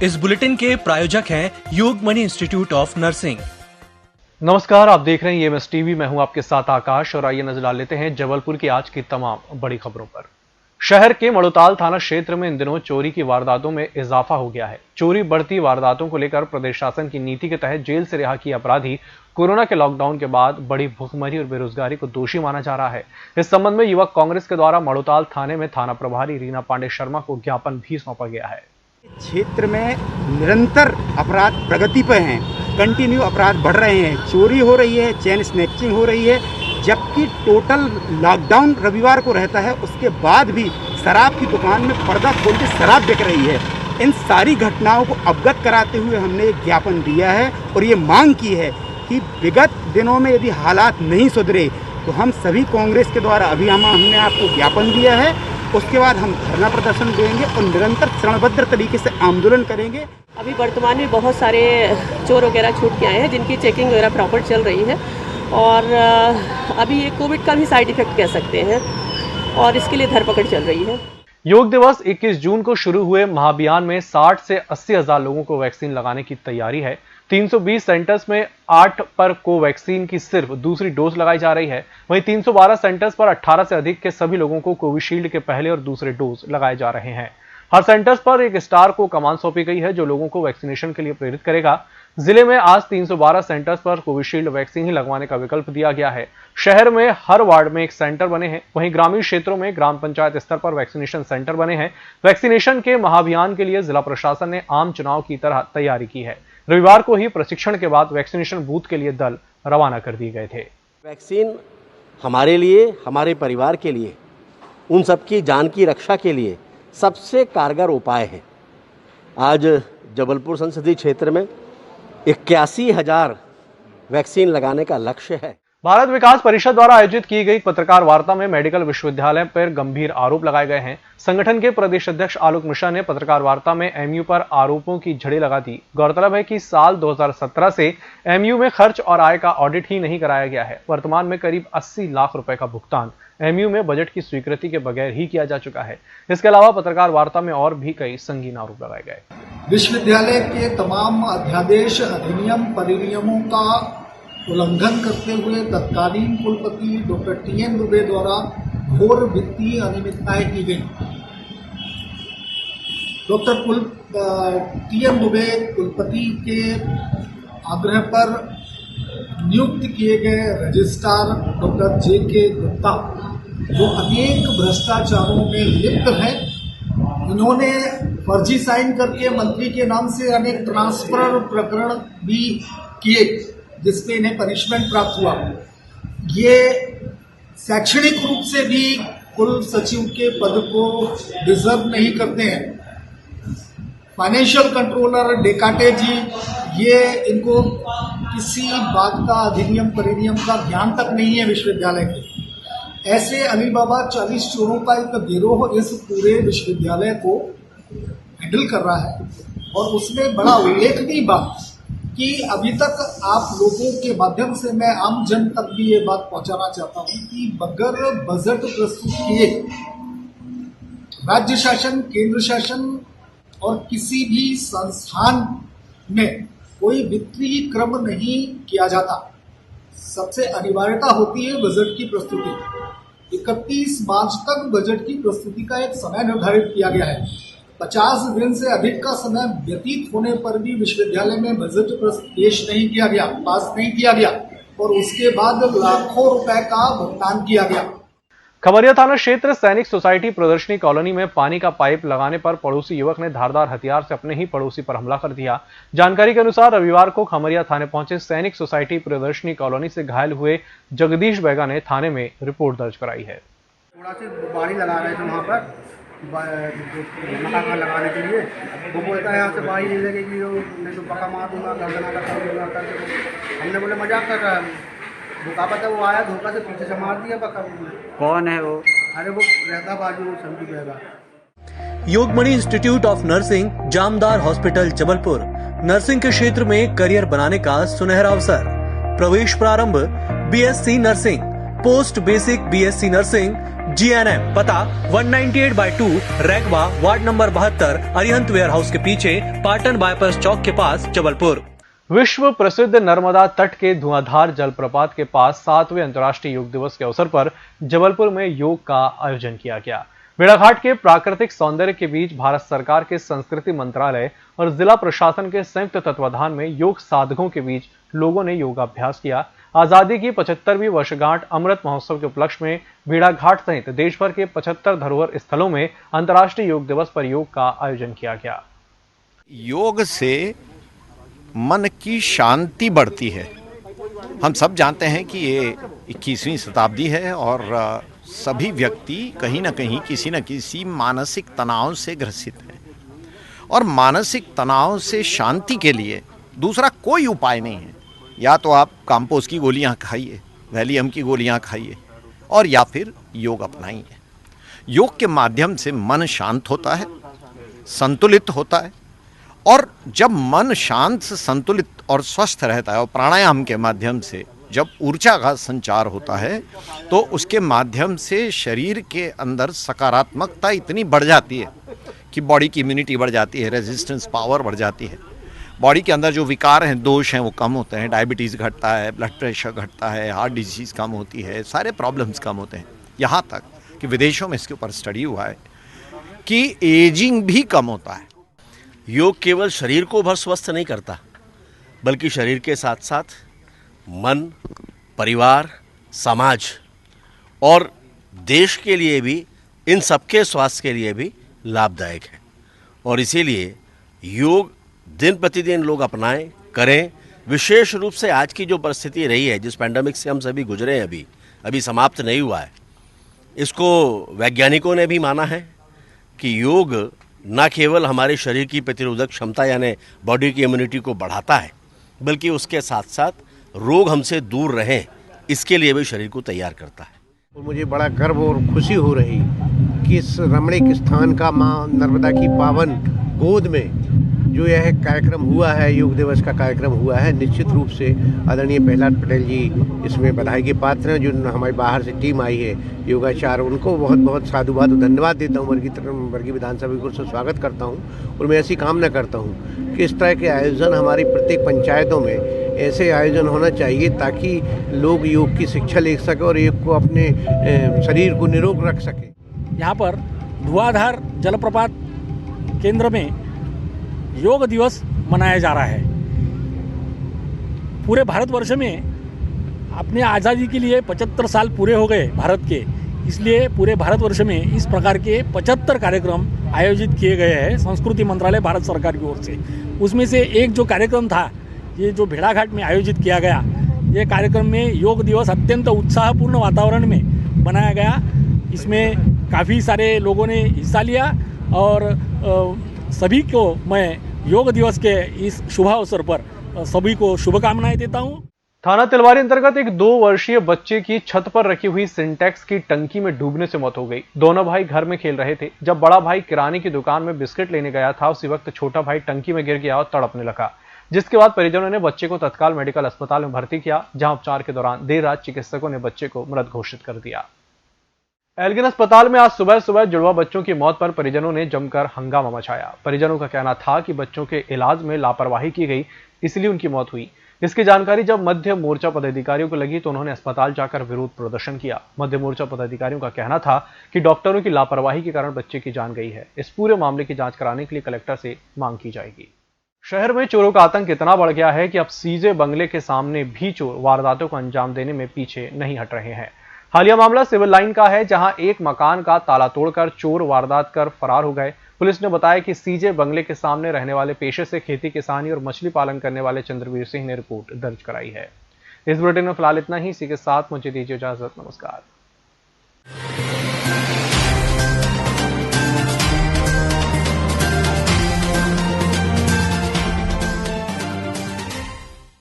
इस बुलेटिन के प्रायोजक हैं योगमणि इंस्टीट्यूट ऑफ नर्सिंग। नमस्कार, आप देख रहे हैं एमएस टीवी। मैं हूं आपके साथ आकाश और आइए नजर डाल लेते हैं जबलपुर की आज की तमाम बड़ी खबरों पर। शहर के मड़ोताल थाना क्षेत्र में इन दिनों चोरी की वारदातों में इजाफा हो गया है। चोरी बढ़ती वारदातों को लेकर प्रदेश शासन की नीति के तहत जेल से रिहा किए अपराधी कोरोना के लॉकडाउन के बाद बड़ी भुखमरी और बेरोजगारी को दोषी माना जा रहा है। इस संबंध में युवक कांग्रेस के द्वारा मड़ोताल थाने में थाना प्रभारी रीना पांडे शर्मा को ज्ञापन भी सौंपा गया है। क्षेत्र में निरंतर अपराध प्रगति पर हैं, कंटिन्यू अपराध बढ़ रहे हैं, चोरी हो रही है, चेन स्नैचिंग हो रही है, जबकि टोटल लॉकडाउन रविवार को रहता है, उसके बाद भी शराब की दुकान में पर्दा खोल के शराब बिक रही है। इन सारी घटनाओं को अवगत कराते हुए हमने एक ज्ञापन दिया है और ये मांग की है कि विगत दिनों में यदि हालात नहीं सुधरे तो हम सभी कांग्रेस के द्वारा अभी हमने आपको ज्ञापन दिया है, उसके बाद हम धरना प्रदर्शन देंगे और निरंतर चरणबद्ध तरीके से आंदोलन करेंगे। अभी वर्तमान में बहुत सारे चोर वगैरह छूट के आए हैं जिनकी चेकिंग वगैरह प्रॉपर चल रही है और अभी ये कोविड का भी साइड इफेक्ट कह सकते हैं और इसके लिए धरपकड़ चल रही है। योग दिवस 21 जून को शुरू हुए महाअभियान में 60 से 80 हजार लोगों को वैक्सीन लगाने की तैयारी है। 320 सेंटर्स में 8 पर कोवैक्सीन की सिर्फ दूसरी डोज लगाई जा रही है। वहीं 312 सेंटर्स पर 18 से अधिक के सभी लोगों को कोविशील्ड के पहले और दूसरे डोज लगाए जा रहे हैं। हर सेंटर्स पर एक स्टार को कमान सौंपी गई है जो लोगों को वैक्सीनेशन के लिए प्रेरित करेगा। जिले में आज 312 सेंटर्स पर कोविशील्ड वैक्सीन ही लगवाने का विकल्प दिया गया है। शहर में हर वार्ड में एक सेंटर बने हैं, वहीं ग्रामीण क्षेत्रों में ग्राम पंचायत स्तर पर वैक्सीनेशन सेंटर बने हैं। वैक्सीनेशन के महाअभियान के लिए जिला प्रशासन ने आम चुनाव की तरह तैयारी की है। रविवार को ही प्रशिक्षण के बाद वैक्सीनेशन बूथ के लिए दल रवाना कर दिए गए थे। वैक्सीन हमारे लिए, हमारे परिवार के लिए, उन सबकी जान की रक्षा के लिए सबसे कारगर उपाय है। आज जबलपुर संसदीय क्षेत्र में 81,000 वैक्सीन लगाने का लक्ष्य है। भारत विकास परिषद द्वारा आयोजित की गई पत्रकार वार्ता में मेडिकल विश्वविद्यालय पर गंभीर आरोप लगाए गए हैं। संगठन के प्रदेश अध्यक्ष आलोक मिश्रा ने पत्रकार वार्ता में एमयू पर आरोपों की झड़ी लगा दी। गौरतलब है कि साल 2017 से एमयू में खर्च और आय का ऑडिट ही नहीं कराया गया है। वर्तमान में करीब 80 लाख रुपए का भुगतान एमयू में बजट की स्वीकृति के बगैर ही किया जा चुका है। इसके अलावा पत्रकार वार्ता में और भी कई संगीन आरोप लगाए गए। विश्वविद्यालय के तमाम अध्यादेश, अधिनियम, परिनियमों का उल्लंघन करते हुए तत्कालीन कुलपति डॉक्टर टीएन दुबे द्वारा घोर वित्तीय अनियमितताएं की गई। डॉक्टर टीएन दुबे कुलपति के आग्रह पर नियुक्त किए गए रजिस्ट्रार डॉक्टर जे.के. गुप्ता जो अनेक भ्रष्टाचारों में लिप्त हैं, इन्होंने फर्जी साइन करके मंत्री के नाम से अनेक ट्रांसफर प्रकरण भी किए जिसमें इन्हें पनिशमेंट प्राप्त हुआ। ये शैक्षणिक रूप से भी कुल सचिव के पद को डिजर्व नहीं करते हैं। फाइनेंशियल कंट्रोलर डेकाटे जी, ये इनको किसी बात का, अधिनियम परिनियम का ज्ञान तक नहीं है विश्वविद्यालय के। ऐसे अलीबाबा 40 चोरों का एक गिरोह इस पूरे विश्वविद्यालय को हैंडल कर रहा है और उसमें बड़ा उल्लेखनीय बात कि अभी तक आप लोगों के माध्यम से मैं आम जन तक भी ये बात पहुंचाना चाहता हूं कि बगैर बजट प्रस्तुत किए राज्य शासन, केंद्र शासन और किसी भी संस्थान में कोई वित्तीय क्रम नहीं किया जाता। सबसे अनिवार्यता होती है बजट की प्रस्तुति। 31 मार्च तक बजट की प्रस्तुति का एक समय निर्धारित किया गया है। 50 दिन से अधिक का समय व्यतीत होने पर भी विश्वविद्यालय में बजट पेश नहीं किया गया, पास नहीं किया गया और उसके बाद लाखों रुपए का भुगतान किया गया। खमरिया थाना क्षेत्र सैनिक सोसाइटी प्रदर्शनी कॉलोनी में पानी का पाइप लगाने पर पड़ोसी युवक ने धारदार हथियार से अपने ही पड़ोसी पर हमला कर दिया। जानकारी के अनुसार रविवार को खमरिया थाने पहुंचे सैनिक सोसाइटी प्रदर्शनी कॉलोनी से घायल हुए जगदीश बैगा ने थाने में रिपोर्ट दर्ज कराई है। थोड़ा सी बाड़ी लगा रहे थे वहाँ पर मकान लगाने के लिए, वो बोलता है यहाँ से बाड़ी नहीं लगेगी, नहीं तो पक्का मार दूंगा, गर्दना का कर दूंगा करके। हमने बोले मजाक कर रहा है, धोखा पता वो आया, धोखा से पीछे से मार दिया पक्का। कौन है वो? अरे वो रहता बाजू संजू रहेगा। Yogmani institute of nursing, Jamdar hospital Jabalpur. Nursing के क्षेत्र में करियर बनाने का सुनहरा अवसर। प्रवेश प्रारंभ BSc nursing, post basic BSc nursing GNM, पता 198/2 Raigwa, ward number 72, Arihant warehouse के पीछे, पाटन बाईपास चौक के पास, जबलपुर। विश्व प्रसिद्ध नर्मदा तट के धुआंधार जलप्रपात के पास 7वें अंतर्राष्ट्रीय योग दिवस के अवसर पर जबलपुर में योग का आयोजन किया गया। भेड़ाघाट के प्राकृतिक सौंदर्य के बीच भारत सरकार के संस्कृति मंत्रालय और जिला प्रशासन के संयुक्त तत्वाधान में योग साधकों के बीच लोगों ने योगाभ्यास किया। आजादी की 75वीं वर्षगांठ अमृत महोत्सव के उपलक्ष्य में भेड़ाघाट सहित देश भर के 75 धरोहर स्थलों में अंतर्राष्ट्रीय योग दिवस पर योग का आयोजन किया गया। योग से मन की शांति बढ़ती है। हम सब जानते हैं कि ये 21वीं शताब्दी है और सभी व्यक्ति कहीं ना कहीं किसी न किसी मानसिक तनाव से ग्रसित हैं और मानसिक तनाव से शांति के लिए दूसरा कोई उपाय नहीं है। या तो आप काम्पोस की गोलियां खाइए, वैलियम की गोलियां खाइए और या फिर योग अपनाइए। योग के माध्यम से मन शांत होता है, संतुलित होता है और जब मन शांत, संतुलित और स्वस्थ रहता है और प्राणायाम के माध्यम से जब ऊर्जा का संचार होता है तो उसके माध्यम से शरीर के अंदर सकारात्मकता इतनी बढ़ जाती है कि बॉडी की इम्यूनिटी बढ़ जाती है, रेजिस्टेंस पावर बढ़ जाती है। बॉडी के अंदर जो विकार हैं, दोष हैं, वो कम होते हैं। डायबिटीज़ घटता है, ब्लड प्रेशर घटता है, हार्ट डिजीज़ कम होती है, सारे प्रॉब्लम्स कम होते हैं। यहाँ तक कि विदेशों में इसके ऊपर स्टडी हुआ है कि एजिंग भी कम होता है। योग केवल शरीर को भर स्वस्थ नहीं करता, बल्कि शरीर के साथ साथ मन, परिवार, समाज और देश के लिए भी, इन सबके स्वास्थ्य के लिए भी लाभदायक है। और इसीलिए योग दिन प्रतिदिन लोग अपनाएं, करें। विशेष रूप से आज की जो परिस्थिति रही है, जिस पैंडेमिक से हम सभी गुजरे हैं, अभी समाप्त नहीं हुआ है, इसको वैज्ञानिकों ने भी माना है कि योग न केवल हमारे शरीर की प्रतिरोधक क्षमता यानी बॉडी की इम्यूनिटी को बढ़ाता है, बल्कि उसके साथ साथ रोग हमसे दूर रहें, इसके लिए भी शरीर को तैयार करता है। और मुझे बड़ा गर्व और खुशी हो रही कि इस रमणीक स्थान का माँ नर्मदा की पावन गोद में जो यह कार्यक्रम हुआ है, योग दिवस का कार्यक्रम हुआ है, निश्चित रूप से आदरणीय प्रहलाद पटेल जी इसमें बधाई के पात्र हैं। जो हमारी बाहर से टीम आई है योगाचार, उनको बहुत बहुत साधुवाद और धन्यवाद देता हूँ। वर्गीय विधानसभा को स्वागत करता हूँ और मैं ऐसी कामना करता हूँ कि इस तरह के आयोजन हमारी प्रत्येक पंचायतों में ऐसे आयोजन होना चाहिए ताकि लोग योग की शिक्षा ले सकें और योग को अपने शरीर को निरोग रख सकें। यहाँ पर धुआंधार जलप्रपात केंद्र में योग दिवस मनाया जा रहा है। पूरे भारतवर्ष में अपने आज़ादी के लिए 75 साल पूरे हो गए भारत के, इसलिए पूरे भारतवर्ष में इस प्रकार के 75 कार्यक्रम आयोजित किए गए हैं संस्कृति मंत्रालय भारत सरकार की ओर से। उसमें से एक जो कार्यक्रम था, ये जो भेड़ाघाट में आयोजित किया गया, ये कार्यक्रम में योग दिवस अत्यंत उत्साहपूर्ण वातावरण में बनाया गया। इसमें काफ़ी सारे लोगों ने हिस्सा लिया और सभी को मैं योग दिवस के इस शुभ अवसर पर सभी को शुभकामनाएं देता हूं। थाना तिलवारी अंतर्गत एक 2 वर्षीय बच्चे की छत पर रखी हुई सिंटेक्स की टंकी में डूबने से मौत हो गई। दोनों भाई घर में खेल रहे थे। जब बड़ा भाई किराने की दुकान में बिस्किट लेने गया था, उसी वक्त छोटा भाई टंकी में गिर गया और तड़पने लगा, जिसके बाद परिजनों ने बच्चे को तत्काल मेडिकल अस्पताल में भर्ती किया, जहां उपचार के दौरान देर रात चिकित्सकों ने बच्चे को मृत घोषित कर दिया। एल्गिन अस्पताल में आज सुबह सुबह जुड़वा बच्चों की मौत पर परिजनों ने जमकर हंगामा मचाया। परिजनों का कहना था कि बच्चों के इलाज में लापरवाही की गई, इसलिए उनकी मौत हुई। इसकी जानकारी जब मध्य मोर्चा पदाधिकारियों को लगी तो उन्होंने अस्पताल जाकर विरोध प्रदर्शन किया। मध्य मोर्चा पदाधिकारियों का कहना था कि डॉक्टरों की लापरवाही के कारण बच्चे की जान गई है। इस पूरे मामले की जांच कराने के लिए कलेक्टर से मांग की जाएगी। शहर में चोरों का आतंक इतना बढ़ गया है कि अब सीजे बंगले के सामने भी चोर वारदातों को अंजाम देने में पीछे नहीं हट रहे हैं। हालिया मामला सिविल लाइन का है, जहां एक मकान का ताला तोड़कर चोर वारदात कर फरार हो गए। पुलिस ने बताया कि सीजे बंगले के सामने रहने वाले पेशे से खेती किसानी और मछली पालन करने वाले चंद्रवीर सिंह ने रिपोर्ट दर्ज कराई है। इस बुलेटिन में फिलहाल इतना ही। इसी के साथ मुझे दीजिए इजाजत। नमस्कार।